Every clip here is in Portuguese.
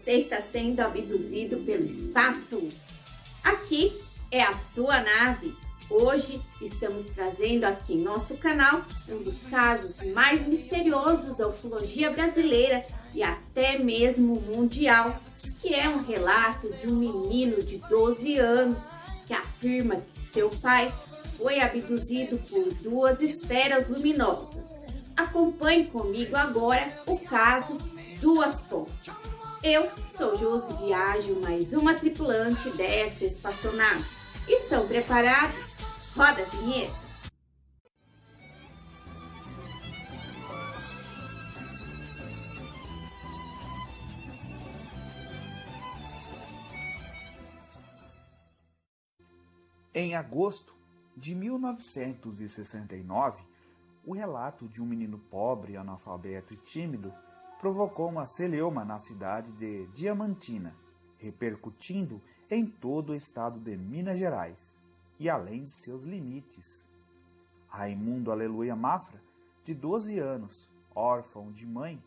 Você está sendo abduzido pelo espaço? Aqui é a sua nave. Hoje estamos trazendo aqui em nosso canal um dos casos mais misteriosos da ufologia brasileira e até mesmo mundial, que é um relato de um menino de 12 anos que afirma que seu pai foi abduzido por duas esferas luminosas. Acompanhe comigo agora o caso Duas Pontes. Eu sou Josi Viajo, mais uma tripulante dessa espaçonave. Estão preparados? Roda a vinheta! Em agosto de 1969, o relato de um menino pobre, analfabeto e tímido provocou uma celeuma na cidade de Diamantina, repercutindo em todo o estado de Minas Gerais e além de seus limites. Raimundo Aleluia Mafra, de 12 anos, órfão de mãe,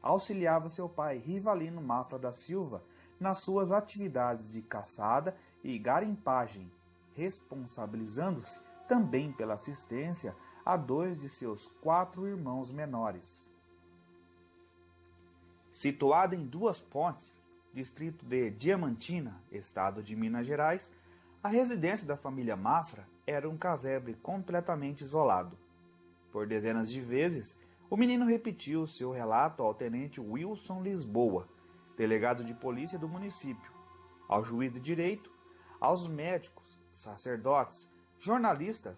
auxiliava seu pai Rivalino Mafra da Silva nas suas atividades de caçada e garimpagem, responsabilizando-se também pela assistência a dois de seus 4 irmãos menores. Situada em Duas Pontes, distrito de Diamantina, estado de Minas Gerais, a residência da família Mafra era um casebre completamente isolado. Por dezenas de vezes, o menino repetiu seu relato ao tenente Wilson Lisboa, delegado de polícia do município, ao juiz de direito, aos médicos, sacerdotes, jornalistas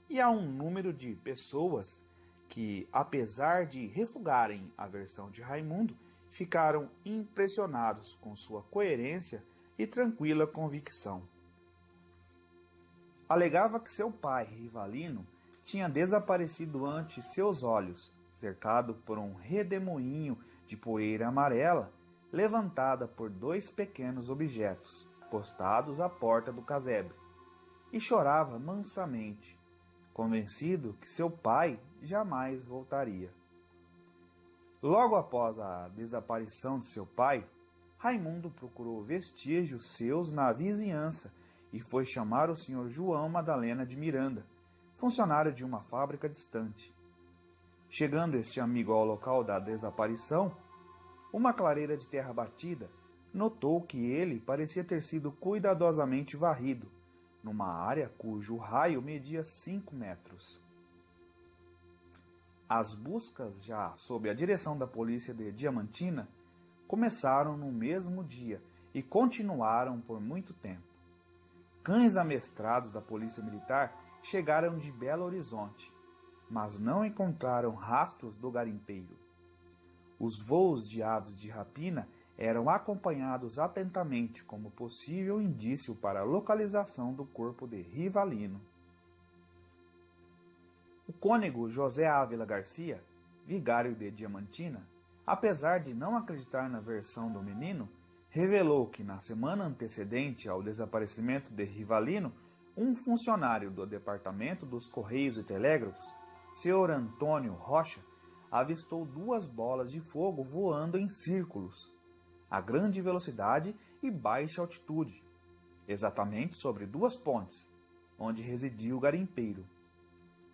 e a um número de pessoas que, apesar de refugarem a versão de Raimundo, ficaram impressionados com sua coerência e tranquila convicção. Alegava que seu pai, Rivalino, tinha desaparecido ante seus olhos, cercado por um redemoinho de poeira amarela, levantada por 2 pequenos objetos, postados à porta do casebre, e chorava mansamente, convencido que seu pai jamais voltaria. Logo após a desaparição de seu pai, Raimundo procurou vestígios seus na vizinhança e foi chamar o senhor João Madalena de Miranda, funcionário de uma fábrica distante. Chegando este amigo ao local da desaparição, uma clareira de terra batida notou que ele parecia ter sido cuidadosamente varrido, numa área cujo raio media 5 metros. As buscas, já sob a direção da polícia de Diamantina, começaram no mesmo dia e continuaram por muito tempo. Cães amestrados da polícia militar chegaram de Belo Horizonte, mas não encontraram rastros do garimpeiro. Os voos de aves de rapina eram acompanhados atentamente como possível indício para a localização do corpo de Rivalino. O cônego José Ávila Garcia, vigário de Diamantina, apesar de não acreditar na versão do menino, revelou que na semana antecedente ao desaparecimento de Rivalino, um funcionário do Departamento dos Correios e Telégrafos, Sr. Antônio Rocha, avistou 2 bolas de fogo voando em círculos, a grande velocidade e baixa altitude, exatamente sobre 2 pontes, onde residia o garimpeiro.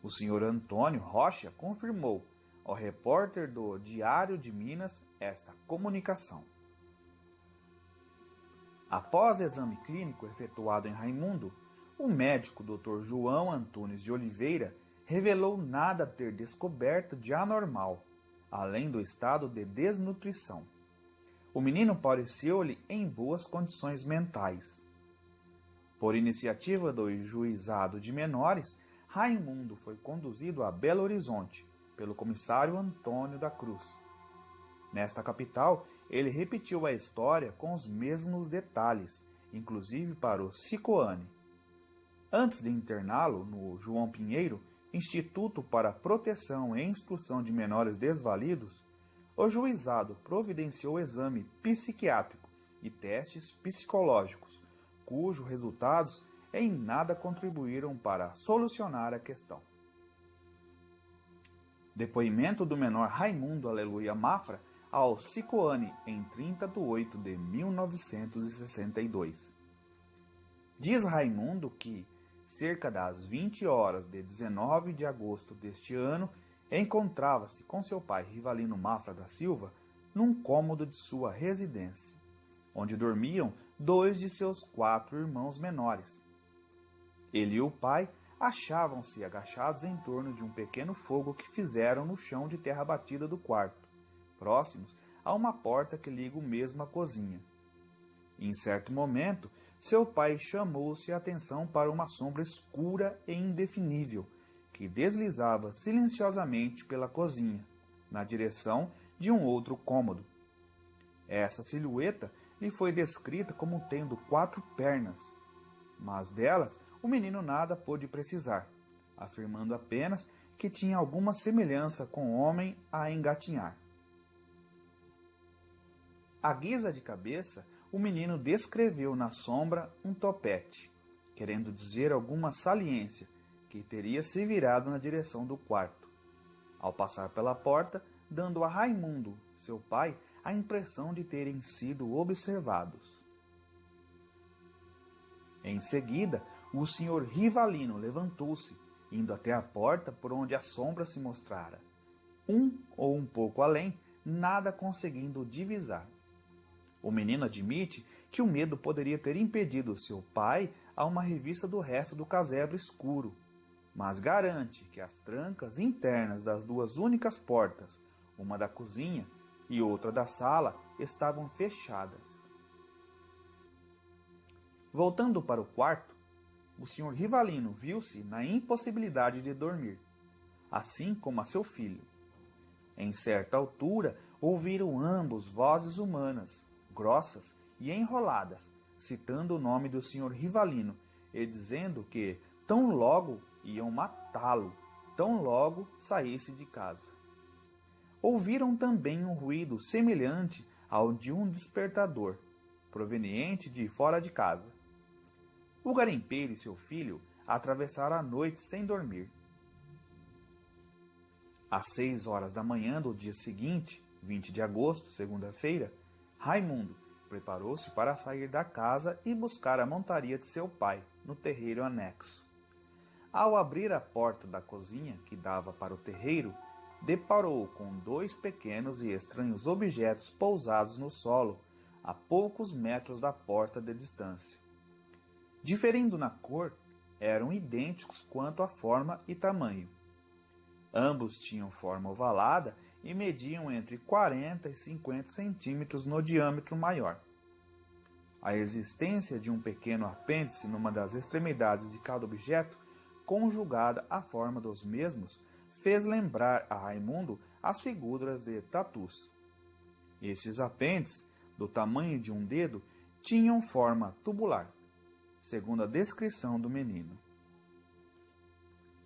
O senhor Antônio Rocha confirmou ao repórter do Diário de Minas esta comunicação. Após exame clínico efetuado em Raimundo, o médico Dr. João Antunes de Oliveira revelou nada ter descoberto de anormal, além do estado de desnutrição. O menino pareceu-lhe em boas condições mentais. Por iniciativa do Juizado de Menores, Raimundo foi conduzido a Belo Horizonte pelo comissário Antônio da Cruz. Nesta capital, ele repetiu a história com os mesmos detalhes, inclusive para o Cicoane. Antes de interná-lo no João Pinheiro, Instituto para Proteção e Instrução de Menores Desvalidos, o juizado providenciou exame psiquiátrico e testes psicológicos, cujos resultados em nada contribuíram para solucionar a questão. Depoimento do menor Raimundo Aleluia Mafra ao Cicoane em 30 de 8 de 1962. Diz Raimundo que, cerca das 20 horas de 19 de agosto deste ano, encontrava-se com seu pai Rivalino Mafra da Silva num cômodo de sua residência, onde dormiam 2 de seus 4 irmãos menores. Ele e o pai achavam-se agachados em torno de um pequeno fogo que fizeram no chão de terra batida do quarto, próximos a uma porta que liga o mesmo à cozinha. Em certo momento, seu pai chamou-se a atenção para uma sombra escura e indefinível que deslizava silenciosamente pela cozinha, na direção de um outro cômodo. Essa silhueta lhe foi descrita como tendo 4 pernas, mas delas o menino nada pôde precisar, afirmando apenas que tinha alguma semelhança com o homem a engatinhar. À guisa de cabeça, o menino descreveu na sombra um topete, querendo dizer alguma saliência, que teria se virado na direção do quarto, ao passar pela porta, dando a Raimundo, seu pai, a impressão de terem sido observados. Em seguida, o senhor Rivalino levantou-se, indo até a porta por onde a sombra se mostrara. Ou um pouco além, nada conseguindo divisar. O menino admite que o medo poderia ter impedido seu pai a uma revista do resto do casebre escuro, mas garante que as trancas internas das 2 únicas portas, uma da cozinha e outra da sala, estavam fechadas. Voltando para o quarto, o senhor Rivalino viu-se na impossibilidade de dormir, assim como a seu filho. Em certa altura, ouviram ambos vozes humanas, grossas e enroladas, citando o nome do senhor Rivalino e dizendo que tão logo iam matá-lo, tão logo saísse de casa. Ouviram também um ruído semelhante ao de um despertador, proveniente de fora de casa. O garimpeiro e seu filho atravessaram a noite sem dormir. Às 6 horas da manhã do dia seguinte, 20 de agosto, segunda-feira, Raimundo preparou-se para sair da casa e buscar a montaria de seu pai, no terreiro anexo. Ao abrir a porta da cozinha que dava para o terreiro, deparou com 2 pequenos e estranhos objetos pousados no solo, a poucos metros da porta de distância. Diferindo na cor, eram idênticos quanto à forma e tamanho. Ambos tinham forma ovalada e mediam entre 40 e 50 centímetros no diâmetro maior. A existência de um pequeno apêndice numa das extremidades de cada objeto, conjugada à forma dos mesmos, fez lembrar a Raimundo as figuras de tatus. Esses apêndices, do tamanho de um dedo, tinham forma tubular, segundo a descrição do menino.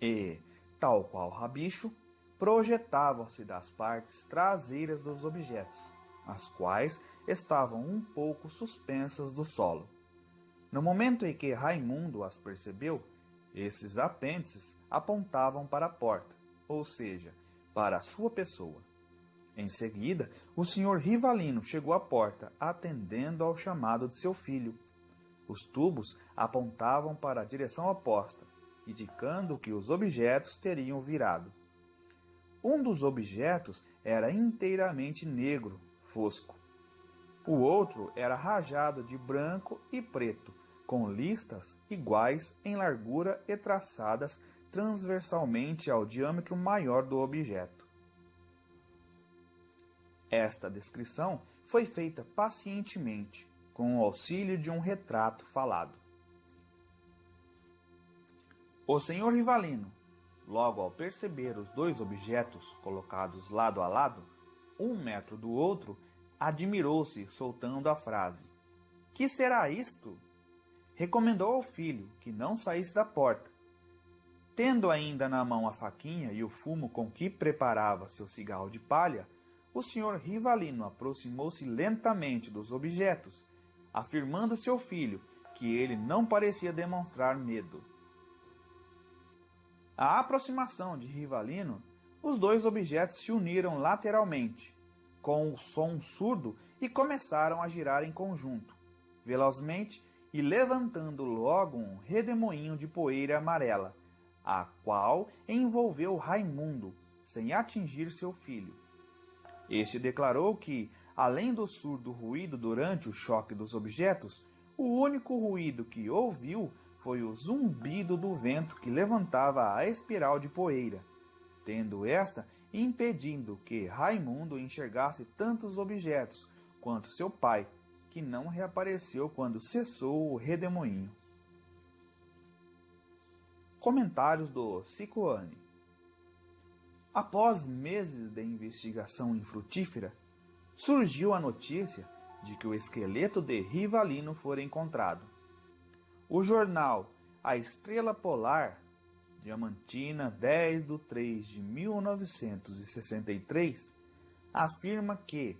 E, tal qual rabicho, projetavam-se das partes traseiras dos objetos, as quais estavam um pouco suspensas do solo. No momento em que Raimundo as percebeu, esses apêndices apontavam para a porta, ou seja, para a sua pessoa. Em seguida, o senhor Rivalino chegou à porta, atendendo ao chamado de seu filho. Os tubos apontavam para a direção oposta, indicando que os objetos teriam virado. Um dos objetos era inteiramente negro, fosco. O outro era rajado de branco e preto, com listas iguais em largura e traçadas transversalmente ao diâmetro maior do objeto. Esta descrição foi feita pacientemente, com o auxílio de um retrato falado. O senhor Rivalino, logo ao perceber os 2 objetos colocados lado a lado, 1 metro do outro, admirou-se, soltando a frase: "Que será isto?" Recomendou ao filho que não saísse da porta. Tendo ainda na mão a faquinha e o fumo com que preparava seu cigarro de palha, o senhor Rivalino aproximou-se lentamente dos objetos, afirmando seu filho que ele não parecia demonstrar medo. À aproximação de Rivalino, os 2 objetos se uniram lateralmente, com o som surdo e começaram a girar em conjunto, velozmente e levantando logo um redemoinho de poeira amarela, a qual envolveu Raimundo, sem atingir seu filho. Este declarou que, além do surdo ruído durante o choque dos objetos, o único ruído que ouviu foi o zumbido do vento que levantava a espiral de poeira, tendo esta impedindo que Raimundo enxergasse tantos objetos quanto seu pai, que não reapareceu quando cessou o redemoinho. Comentários do Cicoane. Após meses de investigação infrutífera, surgiu a notícia de que o esqueleto de Rivalino fora encontrado. O jornal A Estrela Polar, Diamantina, 10/3/1963, afirma que,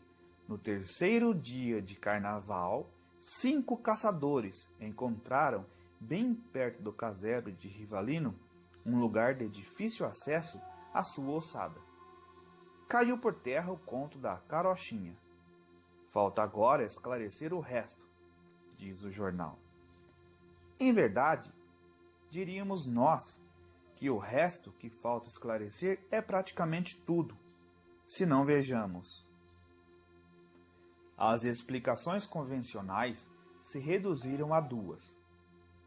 no terceiro dia de carnaval, 5 caçadores encontraram, bem perto do casebre de Rivalino, um lugar de difícil acesso, a sua ossada. Caiu por terra o conto da carochinha. Falta agora esclarecer o resto, diz o jornal. Em verdade, diríamos nós que o resto que falta esclarecer é praticamente tudo, se não vejamos. As explicações convencionais se reduziram a 2.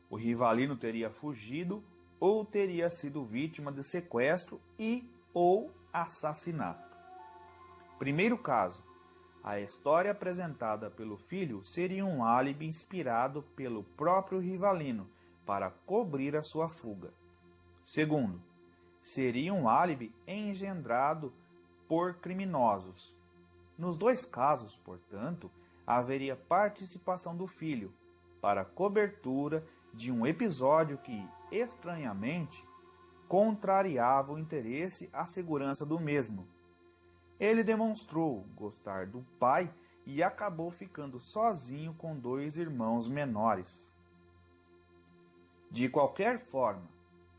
O Rivalino teria fugido ou teria sido vítima de sequestro e ou assassinato. Primeiro caso, a história apresentada pelo filho seria um álibi inspirado pelo próprio Rivalino para cobrir a sua fuga. Segundo, seria um álibi engendrado por criminosos. Nos 2 casos, portanto, haveria participação do filho para cobertura de um episódio que, estranhamente, contrariava o interesse à segurança do mesmo. Ele demonstrou gostar do pai e acabou ficando sozinho com 2 irmãos menores. De qualquer forma,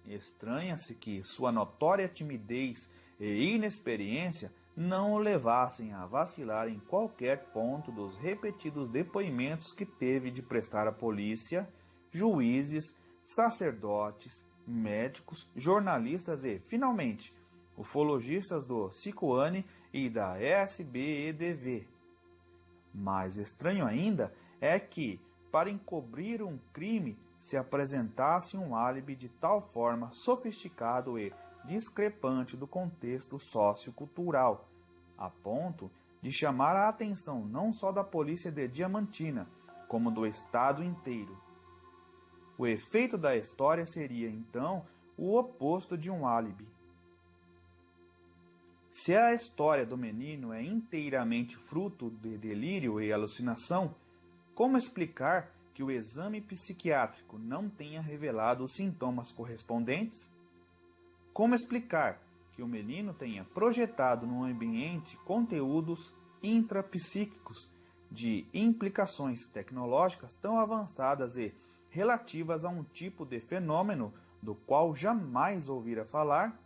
estranha-se que sua notória timidez e inexperiência não o levassem a vacilar em qualquer ponto dos repetidos depoimentos que teve de prestar à polícia, juízes, sacerdotes, médicos, jornalistas e, finalmente, ufologistas do Cicoane e da SBEDV. Mais estranho ainda é que, para encobrir um crime, se apresentasse um álibi de tal forma sofisticado e discrepante do contexto sociocultural, a ponto de chamar a atenção não só da polícia de Diamantina, como do Estado inteiro. O efeito da história seria, então, o oposto de um álibi. Se a história do menino é inteiramente fruto de delírio e alucinação, como explicar que o exame psiquiátrico não tenha revelado os sintomas correspondentes? Como explicar que o menino tenha projetado no ambiente conteúdos intrapsíquicos de implicações tecnológicas tão avançadas e relativas a um tipo de fenômeno do qual jamais ouvira falar?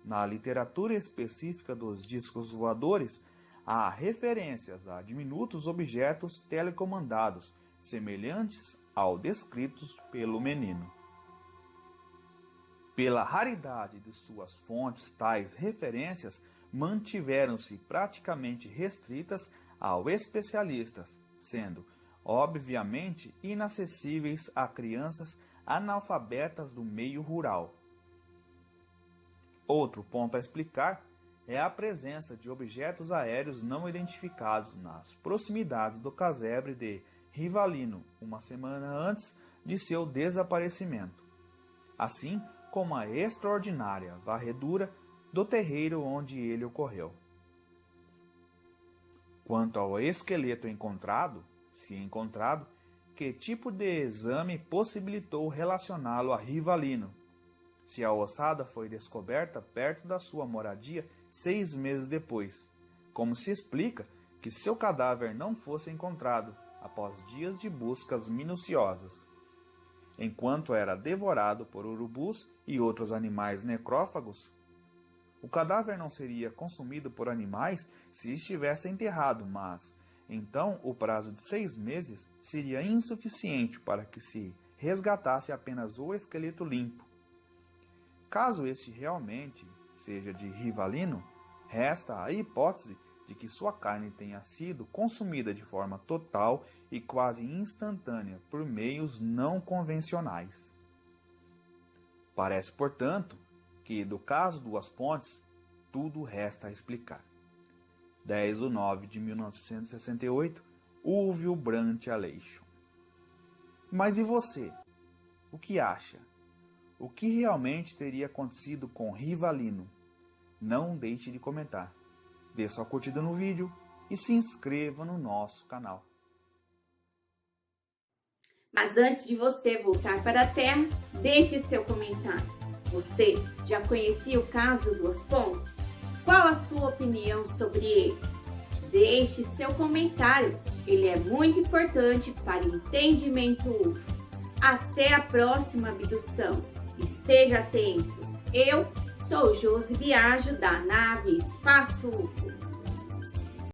Na literatura específica dos discos voadores, há referências a diminutos objetos telecomandados, semelhantes ao descritos pelo menino. Pela raridade de suas fontes, tais referências mantiveram-se praticamente restritas aos especialistas, sendo, obviamente, inacessíveis a crianças analfabetas do meio rural. Outro ponto a explicar é a presença de objetos aéreos não identificados nas proximidades do casebre de Rivalino, uma semana antes de seu desaparecimento, assim como a extraordinária varredura do terreiro onde ele ocorreu. Quanto ao esqueleto encontrado, se encontrado, que tipo de exame possibilitou relacioná-lo a Rivalino? Se a ossada foi descoberta perto da sua moradia 6 meses depois, como se explica que seu cadáver não fosse encontrado após dias de buscas minuciosas, enquanto era devorado por urubus e outros animais necrófagos? O cadáver não seria consumido por animais se estivesse enterrado, mas então o prazo de 6 meses seria insuficiente para que se resgatasse apenas o esqueleto limpo. Caso este realmente seja de Rivalino, resta a hipótese de que sua carne tenha sido consumida de forma total e quase instantânea por meios não convencionais. Parece, portanto, que do caso Duas Pontes, tudo resta a explicar. 10 de 9 de 1968, Ulvio Brant Aleixo. Mas e você? O que acha? O que realmente teria acontecido com Rivalino? Não deixe de comentar. Dê sua curtida no vídeo e se inscreva no nosso canal. Mas antes de você voltar para a Terra, deixe seu comentário. Você já conhecia o caso Duas Pontes? Qual a sua opinião sobre ele? Deixe seu comentário, ele é muito importante para o entendimento UFO. Até a próxima abdução. Esteja atentos. Eu sou Josi Biagio da nave Espaço UFO.